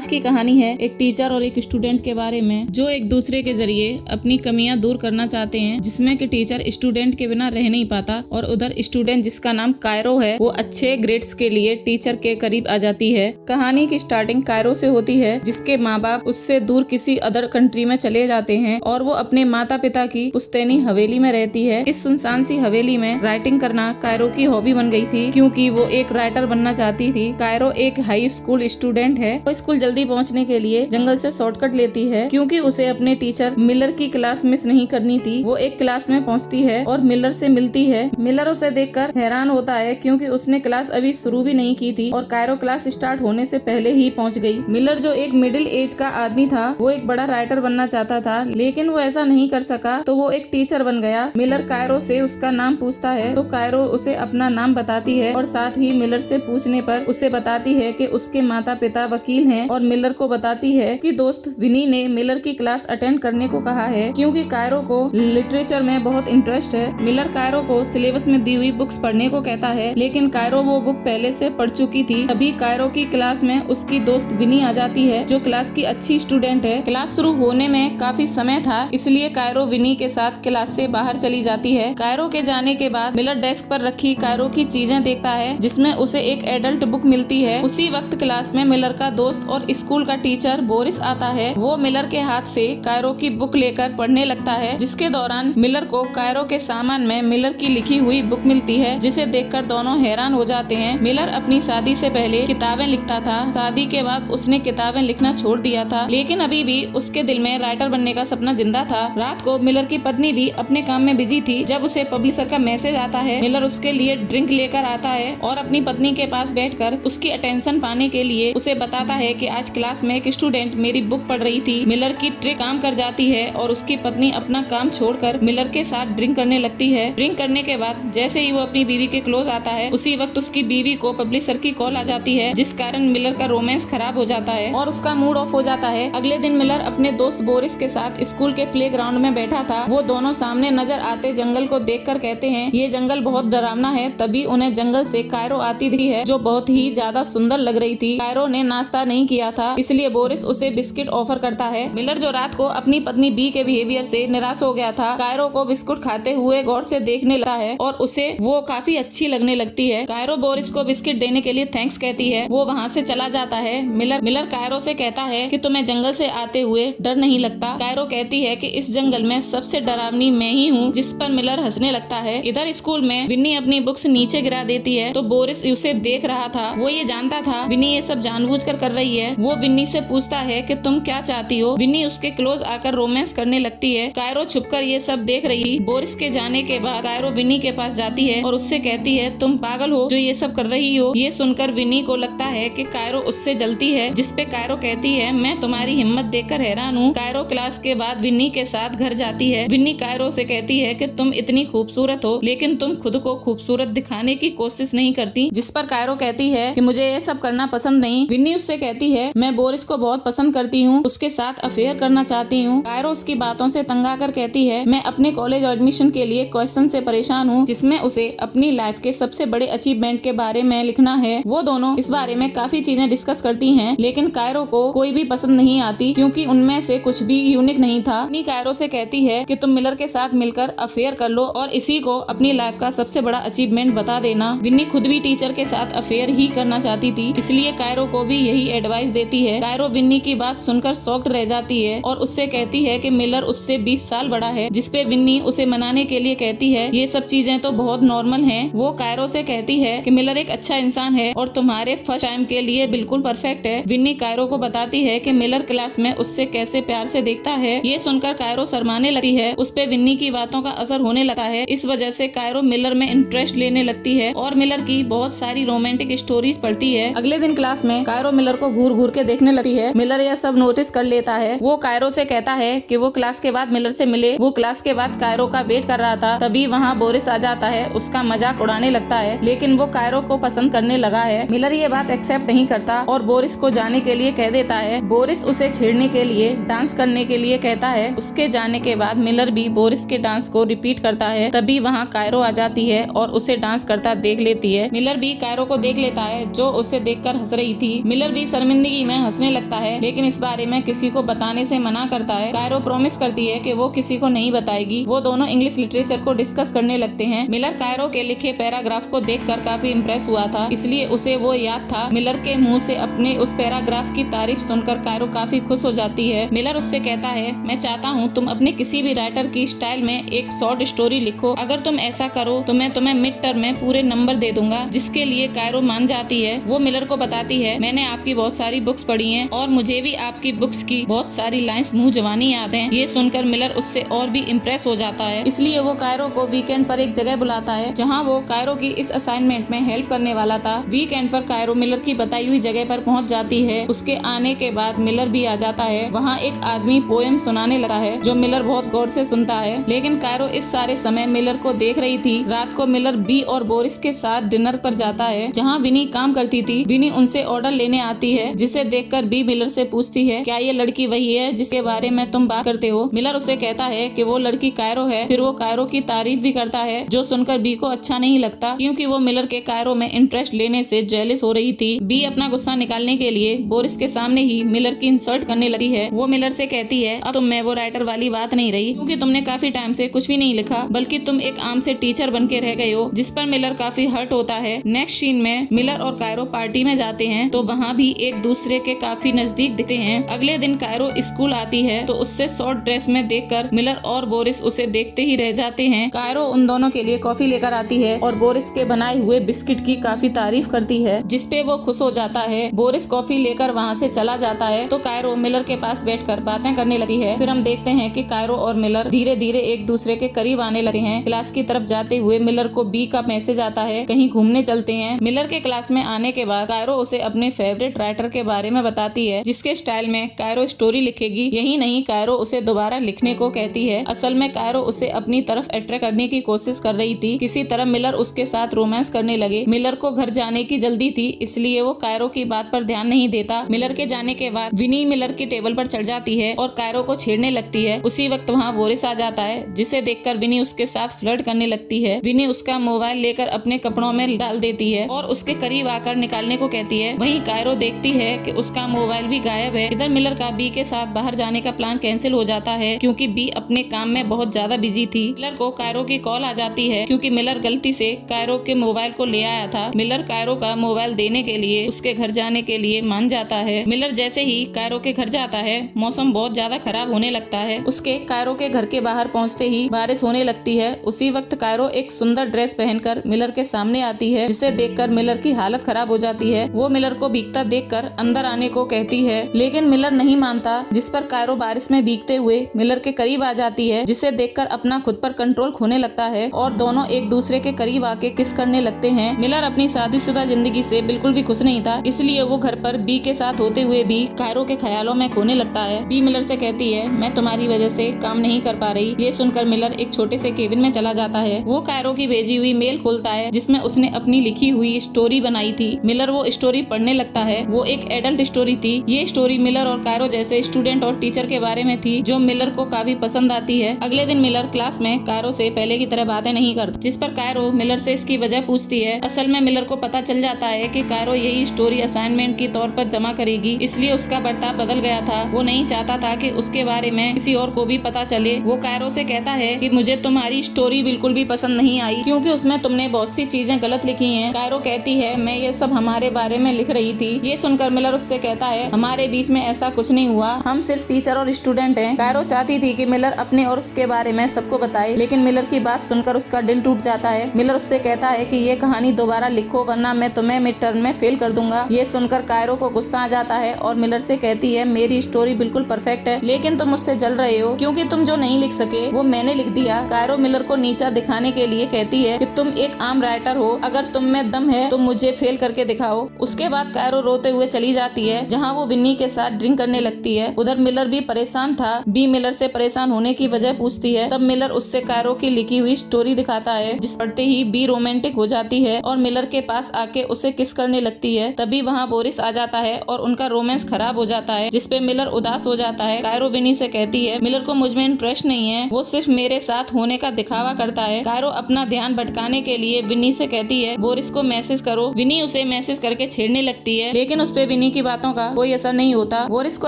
आज की कहानी है एक टीचर और एक स्टूडेंट के बारे में जो एक दूसरे के जरिए अपनी कमियां दूर करना चाहते हैं, जिसमें कि टीचर स्टूडेंट के बिना रह नहीं पाता और उधर स्टूडेंट जिसका नाम कायरो है वो अच्छे ग्रेड्स के लिए टीचर के करीब आ जाती है। कहानी की स्टार्टिंग कायरो से होती है, जिसके माँ बाप उससे दूर किसी अदर कंट्री में चले जाते हैं और वो अपने माता पिता की पुश्तैनी हवेली में रहती है। इस सुनसान सी हवेली में राइटिंग करना कायरो की हॉबी बन गई थी, क्योंकि वो एक राइटर बनना चाहती थी। कायरो एक हाई स्कूल स्टूडेंट है। वो स्कूल जल्दी पहुंचने के लिए जंगल से शॉर्टकट लेती है, क्योंकि उसे अपने टीचर मिलर की क्लास मिस नहीं करनी थी। वो एक क्लास में पहुंचती है और मिलर से मिलती है। मिलर उसे देखकर हैरान होता है, क्योंकि उसने क्लास अभी शुरू भी नहीं की थी और कायरो क्लास स्टार्ट होने से पहले ही पहुंच गई। मिलर जो एक मिडिल एज का आदमी था, वो एक बड़ा राइटर बनना चाहता था, लेकिन वो ऐसा नहीं कर सका, तो वो एक टीचर बन गया। मिलर कायरो से उसका नाम पूछता है, तो कायरो उसे अपना नाम बताती है और साथ ही मिलर से पूछने पर उसे बताती है कि उसके माता पिता वकील हैं, और मिलर को बताती है कि दोस्त विनी ने मिलर की क्लास अटेंड करने को कहा है, क्योंकि कायरो को लिटरेचर में बहुत इंटरेस्ट है। मिलर कायरो को सिलेबस में दी हुई बुक्स पढ़ने को कहता है, लेकिन कायरो वो बुक पहले से पढ़ चुकी थी। तभी कायरो की क्लास में उसकी दोस्त विनी आ जाती है, जो क्लास की अच्छी स्टूडेंट है। क्लास शुरू होने में काफी समय था, इसलिए कायरो विनी के साथ क्लास से बाहर चली जाती है। कायरो के जाने के बाद मिलर डेस्क पर रखी कायरो की चीजें देखता है, जिसमें उसे एक एडल्ट बुक मिलती है। उसी वक्त क्लास में मिलर का दोस्त और स्कूल का टीचर बोरिस आता है। वो मिलर के हाथ से कायरो की बुक लेकर पढ़ने लगता है, जिसके दौरान मिलर को कायरो के सामान में मिलर की लिखी हुई बुक मिलती है, जिसे देखकर दोनों हैरान हो जाते हैं। मिलर अपनी शादी से पहले किताबें लिखता था। शादी के बाद उसने किताबें लिखना छोड़ दिया था, लेकिन अभी भी उसके दिल में राइटर बनने का सपना जिंदा था। रात को मिलर की पत्नी भी अपने काम में बिजी थी। जब उसे पब्लिशर का मैसेज आता है, मिलर उसके लिए ड्रिंक लेकर आता है और अपनी पत्नी के पास बैठकर उसकी अटेंशन पाने के लिए उसे बताता है कि आज क्लास में एक स्टूडेंट मेरी बुक पढ़ रही थी। मिलर की ट्रिक काम कर जाती है और उसकी पत्नी अपना काम छोड़कर मिलर के साथ ड्रिंक करने लगती है। ड्रिंक करने के बाद जैसे ही वो अपनी बीवी के क्लोज आता है, उसी वक्त उसकी बीवी को पब्लिशर की कॉल आ जाती है, जिस कारण मिलर का रोमांस खराब हो जाता है और उसका मूड ऑफ हो जाता है। अगले दिन मिलर अपने दोस्त बोरिस के साथ स्कूल के प्लेग्राउंड में बैठा था। वो दोनों सामने नजर आते जंगल को देखकर कहते हैं, ये जंगल बहुत डरावना है। तभी उन्हें जंगल से कायरो आती दिखी है, जो बहुत ही ज्यादा सुंदर लग रही थी। कायरो ने नाश्ता नहीं किया था, इसलिए बोरिस उसे बिस्किट ऑफर करता है। मिलर जो रात को अपनी पत्नी बी के बिहेवियर से निराश हो गया था, कायरो को बिस्कुट खाते हुए गौर से देखने लगता है और उसे वो काफी अच्छी लगने लगती है। कायरो बोरिस को बिस्किट देने के लिए थैंक्स कहती है। वो वहाँ से चला जाता है। मिलर कायरो से कहता है कि तुम्हें जंगल से आते हुए डर नहीं लगता। कायरो कहती है कि इस जंगल में सबसे डरावनी मैं ही हूँ, जिस पर मिलर हंसने लगता है। इधर स्कूल में विन्नी अपनी बुक्स नीचे गिरा देती है, तो बोरिस उसे देख रहा था। वो ये जानता था विन्नी ये सब जानबूझकर कर रही है। वो विन्नी से पूछता है कि तुम क्या चाहती हो। विन्नी उसके क्लोज आकर रोमांस करने लगती है। कायरो छुपकर ये सब देख रही। बोरिस के जाने के बाद कायरो विन्नी के पास जाती है और उससे कहती है, तुम पागल हो जो ये सब कर रही हो। ये सुनकर विन्नी को लगता है कि कायरो उससे जलती है, जिसपे कायरो कहती है, मैं तुम्हारी हिम्मत देखकर हैरान हूँ। कायरो क्लास के बाद विन्नी के साथ घर जाती है। विन्नी कायरो से कहती है कि तुम इतनी खूबसूरत हो, लेकिन तुम खुद को खूबसूरत दिखाने की कोशिश नहीं करती, जिस पर कायरो कहती है कि मुझे ये सब करना पसंद नहीं। विन्नी उससे कहती है, मैं बोरिस को बहुत पसंद करती हूँ, उसके साथ अफेयर करना चाहती हूँ। कायरो उसकी बातों से तंग आकर कहती है, मैं अपने कॉलेज एडमिशन के लिए क्वेश्चन से परेशान हूँ, जिसमें उसे अपनी लाइफ के सबसे बड़े अचीवमेंट के बारे में लिखना है। वो दोनों इस बारे में काफी चीजें डिस्कस करती हैं, लेकिन कायरो को कोई भी पसंद नहीं आती, क्योंकि उनमें से कुछ भी यूनिक नहीं था। विन्नी कायरो से कहती है कि तुम मिलर के साथ मिलकर अफेयर कर लो और इसी को अपनी लाइफ का सबसे बड़ा अचीवमेंट बता देना। विन्नी खुद भी टीचर के साथ अफेयर ही करना चाहती थी, इसलिए कायरो को भी यही एडवाइस देती है। कायरो विन्नी की बात सुनकर शॉक्ड रह जाती है और उससे कहती है कि मिलर उससे 20 साल बड़ा है, जिसपे विन्नी उसे मनाने के लिए कहती है, ये सब चीजें तो बहुत नॉर्मल हैं। वो कायरो से कहती है कि मिलर एक अच्छा इंसान है और तुम्हारे फर्स्ट टाइम के लिए बिल्कुल परफेक्ट है। विन्नी कायरो को बताती है कि मिलर क्लास में उससे कैसे प्यार से देखता है। ये सुनकर कायरो शर्माने लगती है। उस पे विन्नी की बातों का असर होने लगता है। इस वजह से कायरो मिलर में इंटरेस्ट लेने लगती है और मिलर की बहुत सारी रोमांटिक स्टोरीज पढ़ती है। अगले दिन क्लास में कायरो मिलर को घूर घूर के देखने लगती है। मिलर यह सब नोटिस कर लेता है। वो कायरो से कहता है कि वो क्लास के बाद मिलर से मिले। वो क्लास के बाद कायरो का वेट कर रहा था, तभी वहाँ बोरिस आ जाता है। उसका मजाक उड़ाने लगता है, लेकिन वो कायरो को पसंद करने लगा है। मिलर ये बात एक्सेप्ट नहीं करता और बोरिस को जाने के लिए कह देता है। बोरिस उसे छेड़ने के लिए डांस करने के लिए कहता है। उसके जाने के बाद मिलर भी बोरिस के डांस को रिपीट करता है। तभी वहाँ कायरो आ जाती है और उसे डांस करता देख लेती है। मिलर भी कायरो को देख लेता है, जो उसे देखकर हंस रही थी। मिलर भी शर्मिंदगी जिंदगी में हंसने लगता है, लेकिन इस बारे में किसी को बताने से मना करता है। कायरो प्रॉमिस करती है कि वो किसी को नहीं बताएगी। वो दोनों इंग्लिश लिटरेचर को डिस्कस करने लगते हैं। मिलर कायरो के लिखे पैराग्राफ को देखकर काफी इम्प्रेस हुआ था, इसलिए उसे वो याद था। मिलर के मुंह से अपने उस पैराग्राफ की तारीफ सुनकर कायरो काफी खुश हो जाती है। मिलर उससे कहता है, मैं चाहता हूँ तुम अपने किसी भी राइटर की स्टाइल में एक शॉर्ट स्टोरी लिखो। अगर तुम ऐसा करो तो मैं तुम्हें मिड टर्म में पूरे नंबर दे दूंगा, जिसके लिए कायरो मान जाती है। वो मिलर को बताती है, मैंने आपकी बहुत सारी बुक्स पढ़ी हैं और मुझे भी आपकी बुक्स की बहुत सारी लाइंस मुंह जवानी याद हैं। ये सुनकर मिलर उससे और भी इम्प्रेस हो जाता है, इसलिए वो कायरो को वीकेंड पर एक जगह बुलाता है जहाँ वो कायरो की इस असाइनमेंट में हेल्प करने वाला था। वीकेंड पर कायरो मिलर की बताई हुई जगह पर पहुँच जाती है। उसके आने के बाद मिलर भी आ जाता है। वहाँ एक आदमी पोएम सुनाने लगा है, जो मिलर बहुत गौर से सुनता है, लेकिन कायरो इस सारे समय मिलर को देख रही थी। रात को मिलर बी और बोरिस के साथ डिनर पर जाता है, जहाँ विनी काम करती थी। विनी उनसे ऑर्डर लेने आती है, जिसे देखकर बी मिलर से पूछती है, क्या ये लड़की वही है जिसके बारे में तुम बात करते हो? मिलर उसे कहता है कि वो लड़की कायरो है। फिर वो कायरो की तारीफ भी करता है, जो सुनकर बी को अच्छा नहीं लगता, क्योंकि वो मिलर के कायरो में इंटरेस्ट लेने से जेलस हो रही थी। बी अपना गुस्सा निकालने के लिए बोरिस के सामने ही मिलर की इंसल्ट करने लगी है। वो मिलर से कहती है, अब तुम में वो राइटर वाली बात नहीं रही, क्योंकि तुमने काफी टाइम से कुछ भी नहीं लिखा, बल्कि तुम एक आम से टीचर बन के रह गए हो, जिस पर मिलर काफी हर्ट होता है। नेक्स्ट सीन में मिलर और कायरो पार्टी में जाते हैं, तो वहाँ भी एक दूसरे के काफी नजदीक दिखते हैं। अगले दिन कायरो स्कूल आती है, तो उससे शॉर्ट ड्रेस में देखकर मिलर और बोरिस उसे देखते ही रह जाते हैं। कायरो उन दोनों के लिए कॉफी लेकर आती है और बोरिस के बनाए हुए बिस्किट की काफी तारीफ करती है, जिसपे वो खुश हो जाता है। बोरिस कॉफी लेकर वहाँ से चला जाता है, तो कायरो मिलर के पास बैठकर बातें करने लगती है। फिर हम देखते हैं कि कायरो और मिलर धीरे धीरे एक दूसरे के करीब आने लगते हैं। क्लास की तरफ जाते हुए मिलर को बी का मैसेज आता है, कहीं घूमने चलते हैं। मिलर के क्लास में आने के बाद कायरो उसे अपने फेवरेट राइटर के बारे में बताती है, जिसके स्टाइल में कायरो स्टोरी लिखेगी। यही नहीं, कायरो उसे दोबारा लिखने को कहती है। असल में कायरो उसे अपनी तरफ अट्रैक्ट करने की कोशिश कर रही थी। किसी तरह मिलर उसके साथ रोमांस करने लगे। मिलर को घर जाने की जल्दी थी, इसलिए वो कायरो की बात पर ध्यान नहीं देता। मिलर के जाने के बाद विनी मिलर की टेबल पर चढ़ जाती है और कायरो को छेड़ने लगती है। उसी वक्त वहाँ बोरिस आ जाता है, जिसे देखकर विनी उसके साथ फ्लर्ट करने लगती है। विनी उसका मोबाइल लेकर अपने कपड़ों में डाल देती है और उसके करीब आकर निकालने को कहती है। वहीं कायरो देखती है कि उसका मोबाइल भी गायब है। इधर मिलर का बी के साथ बाहर जाने का प्लान कैंसिल हो जाता है, क्योंकि बी अपने काम में बहुत ज्यादा बिजी थी। मिलर को कायरो की कॉल आ जाती है, क्योंकि मिलर गलती से कायरो के मोबाइल को ले आया था। मिलर कायरो का मोबाइल देने के लिए उसके घर जाने के लिए मान जाता है। मिलर जैसे ही कायरो के घर जाता है, मौसम बहुत ज्यादा खराब होने लगता है। उसके कायरो के घर के बाहर पहुंचते ही बारिश होने लगती है। उसी वक्त कायरो एक सुंदर ड्रेस पहनकर मिलर के सामने आती है, जिसे देखकर मिलर की हालत खराब हो जाती है। वो मिलर को भीगता देखकर अंदर आने को कहती है, लेकिन मिलर नहीं मानता, जिस पर कायरो बारिश में भीगते हुए मिलर के करीब आ जाती है, जिसे देखकर अपना खुद पर कंट्रोल खोने लगता है और दोनों एक दूसरे के करीब आके किस करने लगते हैं। मिलर अपनी शादीशुदा जिंदगी से बिल्कुल भी खुश नहीं था, इसलिए वो घर पर बी के साथ होते हुए भी कायरो के ख्यालों में खोने लगता है। बी मिलर से कहती है, मैं तुम्हारी वजह से काम नहीं कर पा रही। ये सुनकर मिलर एक छोटे से केबिन में चला जाता है। वो कायरो की भेजी हुई मेल खोलता है, जिसमें उसने अपनी लिखी हुई स्टोरी बनाई थी। मिलर वो स्टोरी पढ़ने लगता है। वो एक एडल्ट स्टोरी थी। ये स्टोरी मिलर और कायरो जैसे स्टूडेंट और टीचर के बारे में थी, जो मिलर को काफी पसंद आती है। अगले दिन मिलर क्लास में कायरो से पहले की तरह बातें नहीं करता, जिस पर कायरो मिलर से इसकी वजह पूछती है। असल में मिलर को पता चल जाता है कि कायरो यही स्टोरी असाइनमेंट के तौर पर जमा करेगी, इसलिए उसका बर्ताव बदल गया था। वो नहीं चाहता था कि उसके बारे में किसी और को भी पता चले। वो कायरो से कहता है कि मुझे तुम्हारी स्टोरी बिल्कुल भी पसंद नहीं आई, क्योंकि उसमें तुमने बहुत सी चीजें गलत लिखी हैं। कायरो कहती है, मैं ये सब हमारे बारे में लिख रही थी। ये सुनकर मिलर उससे कहता है, हमारे बीच में ऐसा कुछ नहीं हुआ, हम सिर्फ टीचर और स्टूडेंट हैं। कायरो चाहती थी कि मिलर अपने और उसके बारे में सबको बताए, लेकिन मिलर की बात सुनकर उसका दिल टूट जाता है। मिलर उससे कहता है कि ये कहानी दोबारा लिखो, वरना मैं तुम्हें मिड टर्म में फेल कर दूंगा। ये सुनकर कायरो को गुस्सा आ जाता है और मिलर से कहती है, मेरी स्टोरी बिल्कुल परफेक्ट है, लेकिन तुम मुझसे जल रहे हो, क्योंकि तुम जो नहीं लिख सके वो मैंने लिख दिया। कायरो मिलर को नीचा दिखाने के लिए कहती है कि तुम एक आम राइटर हो, अगर तुम में दम है तो मुझे फेल करके दिखाओ। उसके बाद कायरो रोते हुए चली जाती है, जहाँ वो विन्नी के साथ ड्रिंक करने लगती है। उधर मिलर भी परेशान था। बी मिलर से परेशान होने की वजह पूछती है। तब मिलर उससे कायरो की लिखी हुई स्टोरी दिखाता है, जिस पढ़ते ही बी रोमांटिक हो जाती है और मिलर के पास आके उसे किस करने लगती है। तभी वहाँ बोरिस आ जाता है और उनका रोमांस खराब हो जाता है, जिसपे मिलर उदास हो जाता है। कायरो विनी से कहती है, मिलर को मुझ में इंटरेस्ट नहीं है, वो सिर्फ मेरे साथ होने का दिखावा करता है। कायरो अपना ध्यान भटकाने के लिए विनी से कहती है, बोरिस को मैसेज करो। विनी उसे मैसेज करके छेड़ने लगती है, लेकिन उस पे विनी की बातों का कोई असर नहीं होता। बोरिस को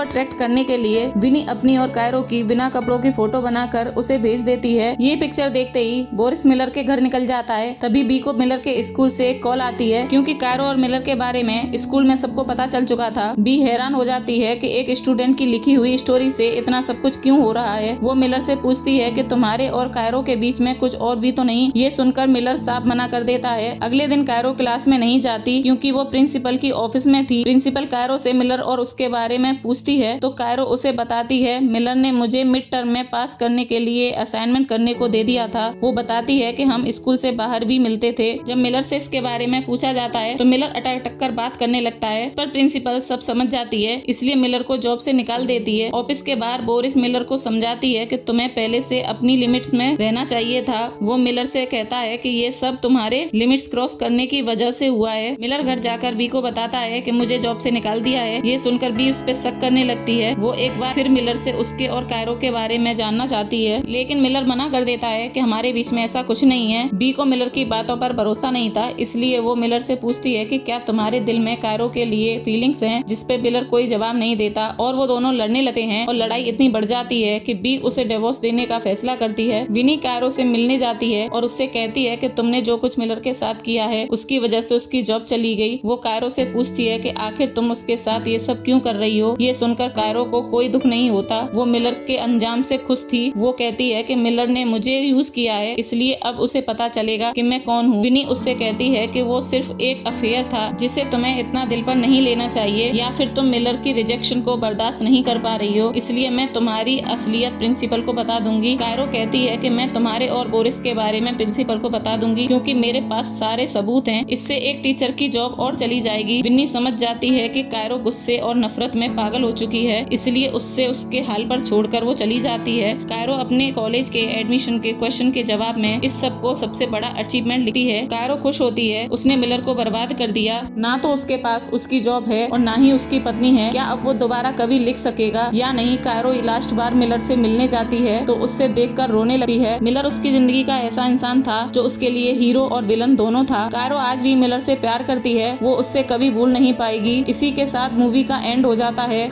अट्रैक्ट करने के लिए विनी अपनी और कायरो की बिना कपड़ों की फोटो बनाकर उसे भेज देती है। ये पिक्चर देखते ही बोरिस मिलर के घर निकल जाता है। तभी बी को मिलर के स्कूल से एक कॉल आती है, क्योंकि कायरो और मिलर के बारे में स्कूल में सबको पता चल चुका था। बी हैरान हो जाती है कि एक स्टूडेंट की लिखी हुई स्टोरी से इतना सब कुछ क्यों हो रहा है। वो मिलर से पूछती है कि तुम्हारे और कायरो के बीच में कुछ और भी तो नहीं। ये सुनकर मिलर साफ मना कर देता है। अगले दिन कायरो क्लास में नहीं जाती, क्योंकि वो प्रिंसिपल की ऑफिस में थी। प्रिंसिपल कायरो से मिलर और उसके बारे में पूछती है तो कायरो उसे बताती है मिलर ने मुझे मिड टर्म में पास करने के लिए असाइनमेंट करने को दे दिया था। वो बताती है कि हम स्कूल से बाहर भी मिलते थे। जब मिलर से इसके बारे में पूछा जाता है तो मिलर अटक कर बात करने लगता है, पर प्रिंसिपल सब समझ जाती है, इसलिए मिलर को जॉब से निकाल देती है। ऑफिस के बाहर बोरिस मिलर को समझाती है कि तुम्हें पहले से अपनी लिमिट्स में रहना चाहिए था। वो मिलर से कहता है कि ये सब तुम्हारे लिमिट्स क्रॉस करने की वजह से हुआ है। मिलर घर जाकर बी को बताता है कि मुझे जॉब से निकाल दिया है। ये सुनकर बी उस पर शक करने लगती है। वो एक बार फिर मिलर से उसके और कायरो के बारे में जानना चाहती है, लेकिन मिलर मना कर देता है कि हमारे बीच में ऐसा कुछ नहीं है। बी को मिलर की बातों पर भरोसा नहीं था, इसलिए वो मिलर से पूछती है कि क्या तुम्हारे दिल में कायरो के लिए फीलिंग्स हैं, जिसपे मिलर कोई जवाब नहीं देता और वो दोनों लड़ने लगते हैं और लड़ाई इतनी बढ़ जाती है कि बी उसे डिवोर्स देने का फैसला करती है। विनी कायरो से मिलने जाती है और उससे कहती है कि तुमने जो कुछ मिलर के साथ किया है उसकी वजह से उसकी जॉब चली गई। वो कायरो से पूछती है कि आखिर तुम उसके साथ ये सब क्यों कर रही हो। ये सुनकर कायरो को कोई दुख नहीं होता, वो मिलर के अंजाम से खुश थी। वो कहती है कि मिलर ने मुझे यूज किया है, इसलिए अब उसे पता चलेगा कि मैं कौन हूँ। विनी उससे कहती है कि वो सिर्फ एक अफेयर था जिसे तुम्हें इतना दिल पर नहीं लेना चाहिए, या फिर तुम मिलर की रिजेक्शन को बर्दाश्त नहीं कर पा रही हो, इसलिए मैं तुम्हारी असलियत प्रिंसिपल को बता दूंगी। कायरो कहती है कि मैं तुम्हारे और बोरिस के बारे में प्रिंसिपल को बता दूंगी, क्योंकि मेरे पास सारे सबूत हैं। इससे एक टीचर की जॉब और चली जाएगी। विन्नी समझ जाती है कि कायरो गुस्से और नफरत में पागल हो चुकी है, इसलिए उससे उसके हाल पर छोड़कर वो चली जाती है। कायरो अपने कॉलेज के एडमिशन के क्वेश्चन के जवाब में इस सब को सबसे बड़ा अचीवमेंट लिखती है। कायरो खुश होती है, उसने मिलर को बर्बाद कर दिया। ना तो उसके पास उसकी जॉब है और ना ही उसकी पत्नी है। क्या अब वो दोबारा कभी लिख सकेगा या नहीं। कायरो लास्ट बार मिलर से मिलने जाती है तो उससे देखकर रोने लगती है। मिलर उसकी जिंदगी का ऐसा इंसान था जो उसके लिए हीरो और विलन दोनों था। कायरो आज भी मिलर से प्यार करती है, वो उससे कभी भूल नहीं पाएगी। इसी के साथ मूवी का एंड हो जाता है।